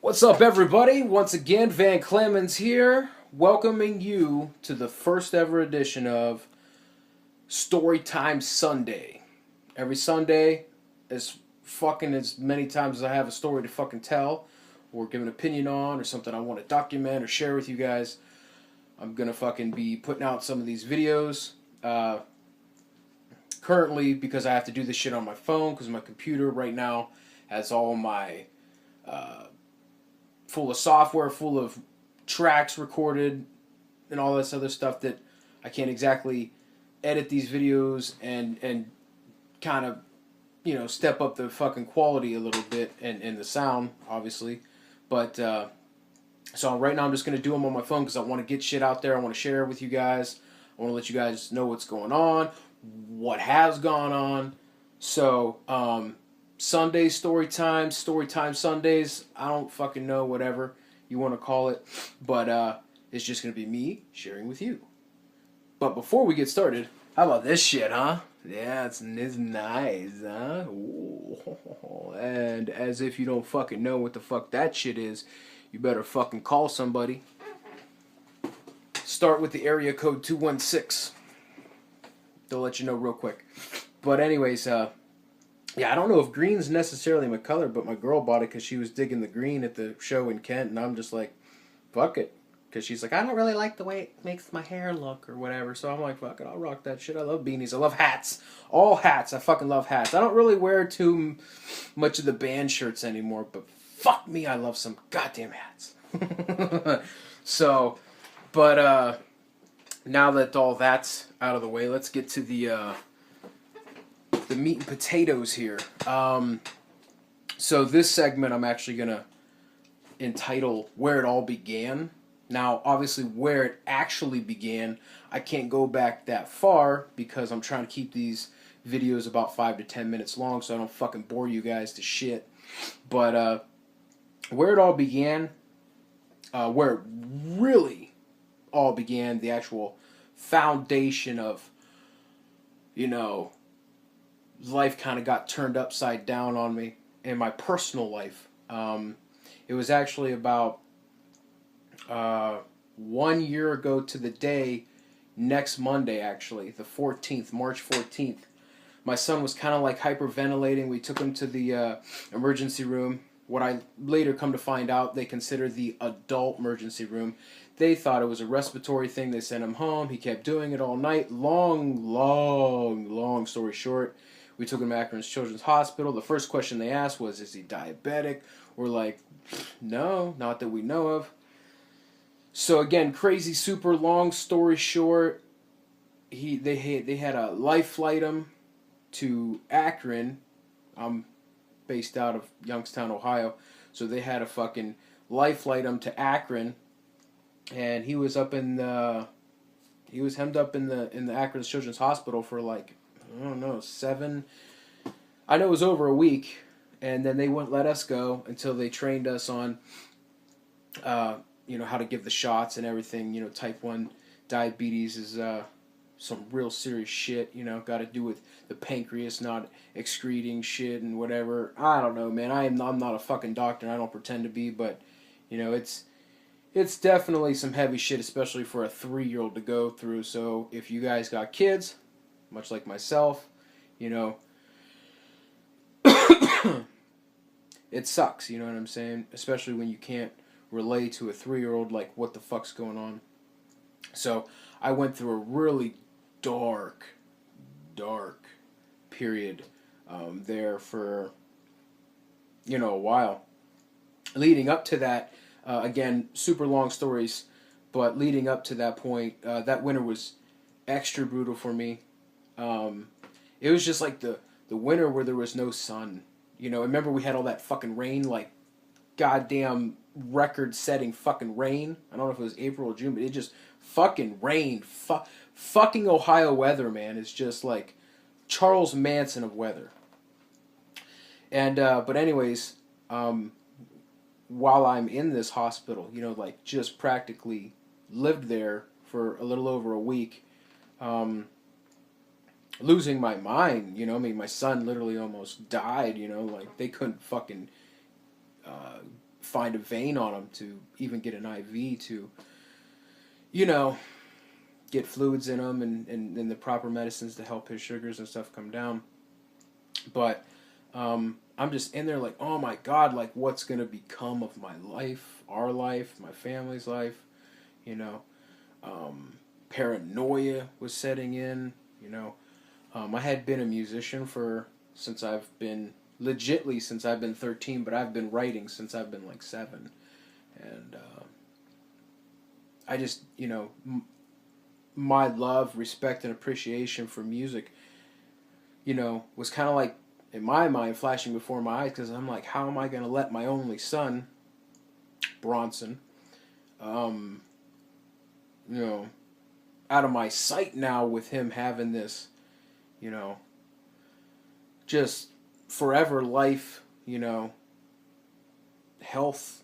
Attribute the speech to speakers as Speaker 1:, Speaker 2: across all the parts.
Speaker 1: What's up, everybody? Once again, Van Clemons here, welcoming you to the first ever edition of Storytime Sunday. Every Sunday, as many times as I have a story to fucking tell, or give an opinion on, or something I want to document or share with you guys, I'm gonna fucking be putting out some of these videos. Currently, because I have to do this shit on my phone, because my computer right now has all my full of software, full of tracks recorded, and all this other stuff that I can't exactly edit these videos and kind of, step up the fucking quality a little bit and the sound, obviously. But, so right now I'm just going to do them on my phone because I want to get shit out there. I want to share it with you guys. I want to let you guys know what's going on, what has gone on. So, Sunday storytime Sundays, I don't fucking know, whatever you want to call it, but it's just going to be me sharing with you. But before we get started, how about this shit, huh? Yeah, it's nice, huh? Ooh. And as if you don't fucking know what the fuck that shit is, you better fucking call somebody. Start with the area code 216. They'll let you know real quick. But anyways, yeah, I don't know if green's necessarily my color, but my girl bought it because she was digging the green at the show in Kent, and I'm just like, fuck it. Because she's like, I don't really like the way it makes my hair look or whatever. So I'm like, fuck it, I'll rock that shit. I love beanies. I love hats. All hats. I fucking love hats. I don't really wear too much of the band shirts anymore, but fuck me, I love some goddamn hats. So, but now that all that's out of the way, let's get to the meat and potatoes here. So this segment I'm actually going to entitle Where It All Began. Now, obviously, where it actually began, I can't go back that far because I'm trying to keep these videos about 5 to 10 minutes long so I don't fucking bore you guys to shit. But where it all began, where it really all began, the actual foundation of, life kind of got turned upside down on me in my personal life. It was actually about 1 year ago to the day, next Monday actually, the 14th, March 14th. My son was kind of like hyperventilating. We took him to the emergency room. What I later come to find out, they consider the adult emergency room. They thought it was a respiratory thing. They sent him home. He kept doing it all night. Long story short, we took him to Akron's Children's Hospital. The first question they asked was, is he diabetic? We're like, no, not that we know of. So again, crazy, super long story short, they had a life flight him to Akron. I'm based out of Youngstown, Ohio. So they had a fucking life flight him to Akron, and he was hemmed up in the Akron Children's Hospital for like, I don't know, I know it was over a week, and then they wouldn't let us go until they trained us on how to give the shots and everything. Type 1 diabetes is some real serious shit, got to do with the pancreas not excreting shit and whatever. I don't know, man. I'm not a fucking doctor, and I don't pretend to be, but, it's definitely some heavy shit, especially for a 3-year-old to go through. So if you guys got kids, much like myself, it sucks, you know what I'm saying? Especially when you can't relay to a 3-year-old, like, what the fuck's going on. So I went through a really dark period there for, a while. Leading up to that, again, super long stories, but leading up to that point, that winter was extra brutal for me. It was just like the winter where there was no sun. Remember we had all that fucking rain, like goddamn record-setting fucking rain. I don't know if it was April or June, but it just fucking rained. Fucking Ohio weather, man, is just like Charles Manson of weather. And but anyways, while I'm in this hospital, like just practically lived there for a little over a week, losing my mind, my son literally almost died, like they couldn't fucking find a vein on him to even get an IV to, you know, get fluids in him and the proper medicines to help his sugars and stuff come down. But I'm just in there like, oh my God, like what's going to become of my life, our life, my family's life, you know. Paranoia was setting in, you know. I had been a musician since I've been 13, but I've been writing since I've been like 7. And I just, you know, my love, respect, and appreciation for music, you know, was kind of like, in my mind, flashing before my eyes, because I'm like, how am I going to let my only son, Bronson, you know, out of my sight now with him having this, you know, just forever life, you know, health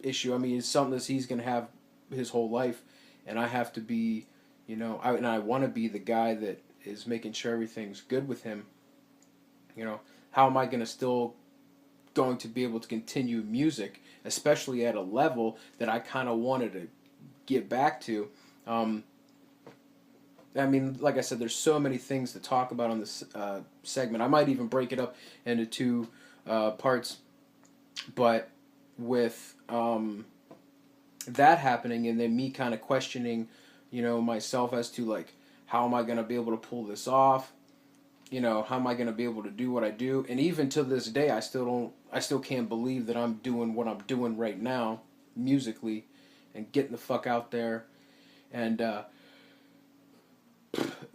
Speaker 1: issue. I mean, it's something that he's going to have his whole life, and I have to be, you know, I want to be the guy that is making sure everything's good with him. You know, how am I going to be able to continue music, especially at a level that I kind of wanted to get back to? I mean, like I said, there's so many things to talk about on this segment. I might even break it up into 2 parts. But with that happening, and then me kind of questioning, you know, myself as to like, how am I going to be able to pull this off? You know, how am I going to be able to do what I do? And even to this day, I still can't believe that I'm doing what I'm doing right now, musically, and getting the fuck out there, and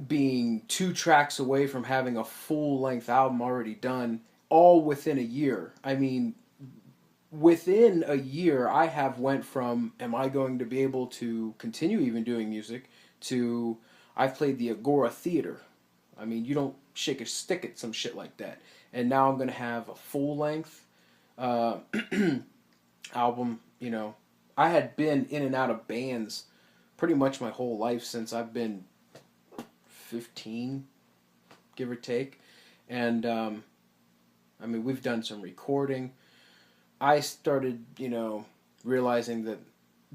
Speaker 1: being 2 tracks away from having a full-length album already done, all within a year. I mean, within a year, I have went from, am I going to be able to continue even doing music, to, I've played the Agora Theater. I mean, you don't shake a stick at some shit like that. And now I'm going to have a full-length album, you know. I had been in and out of bands pretty much my whole life since I've been 15, give or take. And, I mean, we've done some recording. I started, you know, realizing that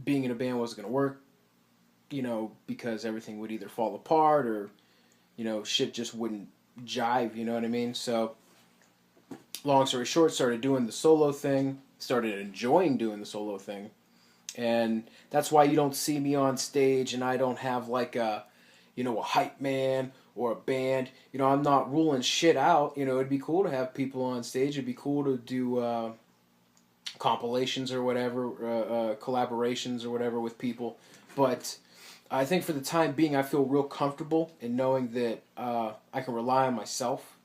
Speaker 1: being in a band wasn't going to work, you know, because everything would either fall apart or, you know, shit just wouldn't jive, you know what I mean? So, long story short, started doing the solo thing, started enjoying doing the solo thing, and that's why you don't see me on stage and I don't have like a, you know, a hype man or a band. You know, I'm not ruling shit out. You know, it'd be cool to have people on stage. It'd be cool to do compilations or whatever, collaborations or whatever with people. But I think for the time being, I feel real comfortable in knowing that I can rely on myself,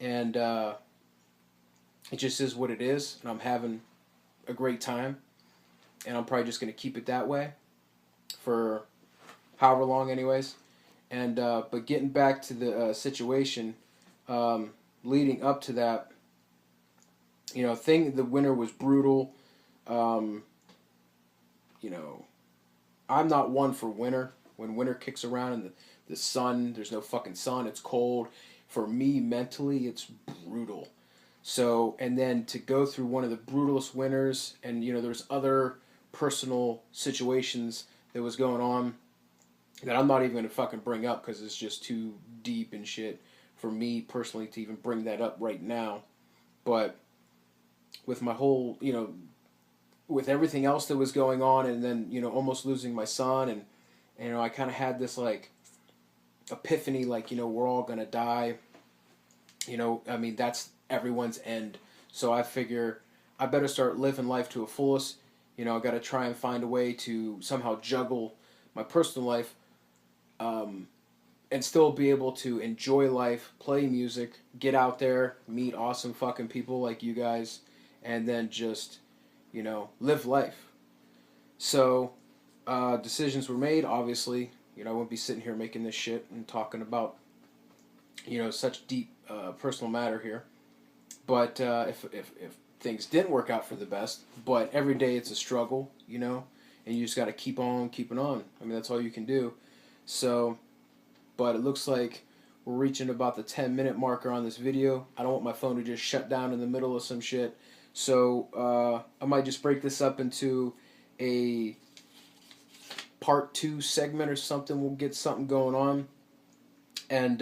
Speaker 1: and it just is what it is, and I'm having a great time, and I'm probably just going to keep it that way for however long anyways. And but getting back to the situation, leading up to that, you know, the winter was brutal. You know, I'm not one for winter. When winter kicks around and the sun, there's no fucking sun, it's cold. For me, mentally, it's brutal. So, and then to go through one of the brutalest winters, and, you know, there's other personal situations that was going on that I'm not even going to fucking bring up because it's just too deep and shit for me personally to even bring that up right now. But with my whole, you know, with everything else that was going on, and then, you know, almost losing my son, and you know, I kind of had this like epiphany, like, you know, we're all gonna die. You know, I mean, that's everyone's end. So I figure I better start living life to the fullest. You know, I got to try and find a way to somehow juggle my personal life, and still be able to enjoy life, play music, get out there, meet awesome fucking people like you guys, and then just, you know, live life. So, decisions were made, obviously. You know, I wouldn't be sitting here making this shit and talking about, you know, such deep personal matter here. But if things didn't work out for the best, but every day it's a struggle, you know, and you just got to keep on keeping on. I mean, that's all you can do. So, but it looks like we're reaching about the 10-minute marker on this video. I don't want my phone to just shut down in the middle of some shit. So I might just break this up into a part 2 segment or something. We'll get something going on. And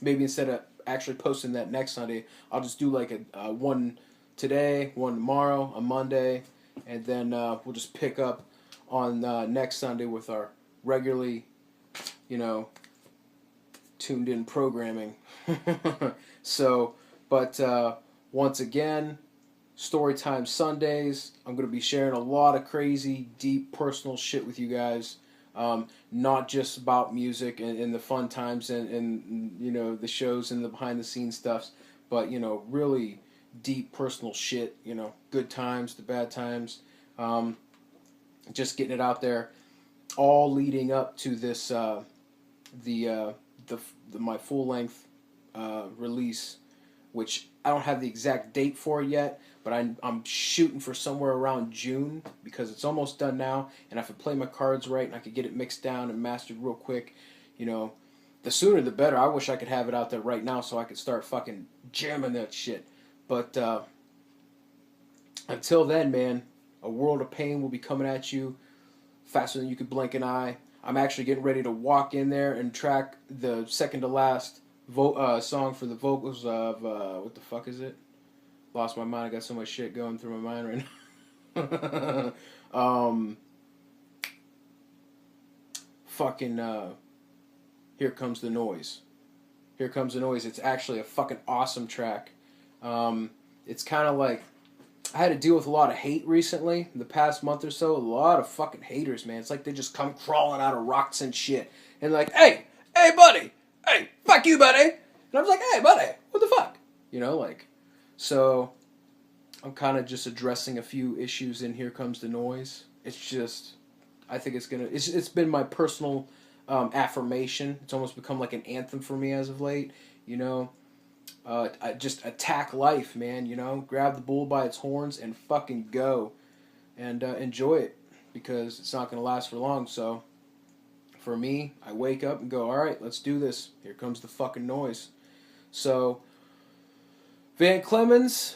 Speaker 1: maybe instead of actually posting that next Sunday, I'll just do like a one today, one tomorrow, a Monday, and then we'll just pick up on next Sunday with our regularly, tuned in programming. So, but once again, Storytime Sundays. I'm going to be sharing a lot of crazy, deep, personal shit with you guys. Not just about music and the fun times and the shows and the behind the scenes stuffs, but really deep personal shit. Good times, the bad times. Just getting it out there, all leading up to this my full length release, which I don't have the exact date for yet, but I'm shooting for somewhere around June because it's almost done now, and if I play my cards right and I could get it mixed down and mastered real quick, the sooner the better. I wish I could have it out there right now so I could start fucking jamming that shit. But until then, man, A World of Pain will be coming at you faster than you could blink an eye. I'm actually getting ready to walk in there and track the second to last song for the vocals of what the fuck is it? Lost my mind. I got so much shit going through my mind right now. Here Comes the Noise. Here Comes the Noise. It's actually a fucking awesome track. It's kind of like I had to deal with a lot of hate recently, in the past month or so. A lot of fucking haters, man. It's like they just come crawling out of rocks and shit. And like, hey, buddy. Hey, fuck you, buddy. And I was like, hey, buddy, what the fuck? So I'm kind of just addressing a few issues in Here Comes the Noise. It's just, I think it's been my personal affirmation. It's almost become like an anthem for me as of late, I just attack life, man, grab the bull by its horns and fucking go and enjoy it because it's not going to last for long. So for me, I wake up and go, all right, let's do this. Here comes the fucking noise. So Van Clemons,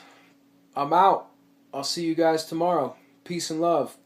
Speaker 1: I'm out. I'll see you guys tomorrow. Peace and love.